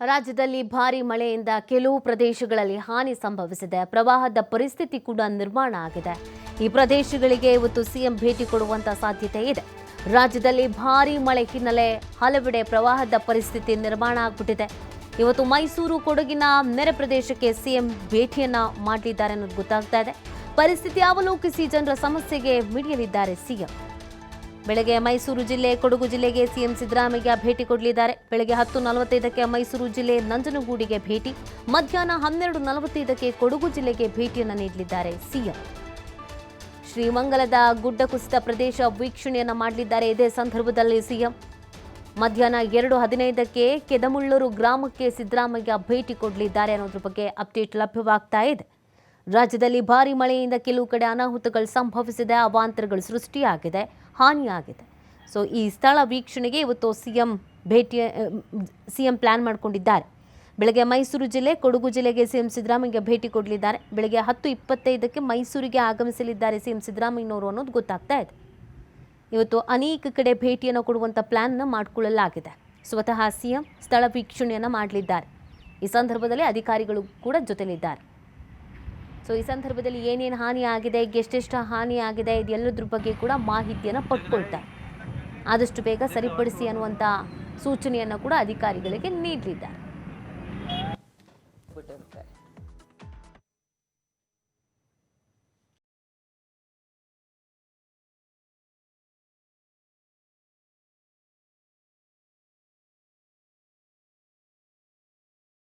ರಾಜ್ಯದಲ್ಲಿ ಭಾರೀ ಮಳೆಯಿಂದ ಕೆಲವು ಪ್ರದೇಶಗಳಲ್ಲಿ ಹಾನಿ ಸಂಭವಿಸಿದೆ. ಪ್ರವಾಹದ ಪರಿಸ್ಥಿತಿ ಕೂಡ ನಿರ್ಮಾಣ ಆಗಿದೆ. ಈ ಪ್ರದೇಶಗಳಿಗೆ ಇವತ್ತು ಸಿಎಂ ಭೇಟಿ ಕೊಡುವಂತ ಸಾಧ್ಯತೆ ಇದೆ. ರಾಜ್ಯದಲ್ಲಿ ಭಾರೀ ಮಳೆ ಹಿನ್ನೆಲೆ ಹಲವೆಡೆ ಪ್ರವಾಹದ ಪರಿಸ್ಥಿತಿ ನಿರ್ಮಾಣ ಆಗಿಬಿಟ್ಟಿದೆ. ಇವತ್ತು ಮೈಸೂರು ಕೊಡಗಿನ ನೆರೆ ಪ್ರದೇಶಕ್ಕೆ ಸಿಎಂ ಭೇಟಿಯನ್ನ ಮಾಡಲಿದ್ದಾರೆ ಅನ್ನೋದು ಗೊತ್ತಾಗ್ತಾ ಇದೆ. ಪರಿಸ್ಥಿತಿ ಅವಲೋಕಿಸಿ ಜನರ ಸಮಸ್ಯೆಗೆ ಮಿಡಿಯಲಿದ್ದಾರೆ ಸಿಎಂ. ಬೆಳಗ್ಗೆ ಮೈಸೂರು ಜಿಲ್ಲೆ ಕೊಡಗು ಜಿಲ್ಲೆಗೆ ಸಿಎಂ ಸಿದ್ದರಾಮಯ್ಯ ಭೇಟಿ ಕೊಡಲಿದ್ದಾರೆ. ಬೆಳಗ್ಗೆ 10:45ಕ್ಕೆ ಮೈಸೂರು ಜಿಲ್ಲೆ ನಂಜನಗೂಡಿಗೆ ಭೇಟಿ, ಮಧ್ಯಾಹ್ನ 12:45ಕ್ಕೆ ಕೊಡಗು ಜಿಲ್ಲೆಗೆ ಭೇಟಿಯನ್ನು ನೀಡಲಿದ್ದಾರೆ ಸಿಎಂ. ಶ್ರೀಮಂಗಲದ ಗುಡ್ಡ ಕುಸಿತ ಪ್ರದೇಶ ವೀಕ್ಷಣೆಯನ್ನ ಮಾಡಲಿದ್ದಾರೆ. ಇದೇ ಸಂದರ್ಭದಲ್ಲಿ ಸಿಎಂ ಮಧ್ಯಾಹ್ನ 2:15ಕ್ಕೆ ಕೆದಮುಳ್ಳೂರು ಗ್ರಾಮಕ್ಕೆ ಸಿದ್ದರಾಮಯ್ಯ ಭೇಟಿ ಕೊಡಲಿದ್ದಾರೆ ಅನ್ನೋದ್ರ ಬಗ್ಗೆ ಅಪ್ಡೇಟ್ ಲಭ್ಯವಾಗ್ತಾ ಇದೆ. ರಾಜ್ಯದಲ್ಲಿ ಭಾರೀ ಮಳೆಯಿಂದ ಕೆಲವು ಕಡೆ ಅನಾಹುತಗಳು ಸಂಭವಿಸಿದೆ, ಅವಾಂತರಗಳು ಸೃಷ್ಟಿಯಾಗಿದೆ, ಹಾನಿಯಾಗಿದೆ. ಸೊ ಈ ಸ್ಥಳ ವೀಕ್ಷಣೆಗೆ ಇವತ್ತು ಸಿಎಂ ಪ್ಲಾನ್ ಮಾಡಿಕೊಂಡಿದ್ದಾರೆ. ಬೆಳಗ್ಗೆ ಮೈಸೂರು ಜಿಲ್ಲೆ ಕೊಡಗು ಜಿಲ್ಲೆಗೆ ಸಿಎಂ ಸಿದ್ದರಾಮಯ್ಯ ಭೇಟಿ ಕೊಡಲಿದ್ದಾರೆ. ಬೆಳಗ್ಗೆ 10:25ಕ್ಕೆ ಮೈಸೂರಿಗೆ ಆಗಮಿಸಲಿದ್ದಾರೆ ಸಿಎಂ ಸಿದ್ದರಾಮಯ್ಯನವರು ಅನ್ನೋದು ಗೊತ್ತಾಗ್ತಾ ಇದೆ. ಇವತ್ತು ಅನೇಕ ಕಡೆ ಭೇಟಿಯನ್ನು ಕೊಡುವಂಥ ಪ್ಲಾನ್ನ ಮಾಡಿಕೊಳ್ಳಲಾಗಿದೆ. ಸ್ವತಃ ಸಿಎಂ ಸ್ಥಳ ವೀಕ್ಷಣೆಯನ್ನು ಮಾಡಲಿದ್ದಾರೆ. ಈ ಸಂದರ್ಭದಲ್ಲಿ ಅಧಿಕಾರಿಗಳು ಕೂಡ ಜೊತೆಲಿದ್ದಾರೆ. ಸೊ ಈ ಸಂದರ್ಭದಲ್ಲಿ ಏನೇನು ಹಾನಿ ಆಗಿದೆ, ಎಷ್ಟೆಷ್ಟು ಹಾನಿ ಆಗಿದೆ, ಇದೆಲ್ಲದ್ರ ಬಗ್ಗೆ ಕೂಡ ಮಾಹಿತಿಯನ್ನು ಪಡ್ಕೊಳ್ತಾರೆ. ಆದಷ್ಟು ಬೇಗ ಸರಿಪಡಿಸಿ ಅನ್ನುವಂಥ ಸೂಚನೆಯನ್ನು ಕೂಡ ಅಧಿಕಾರಿಗಳಿಗೆ ನೀಡಲಿದ್ದಾರೆ.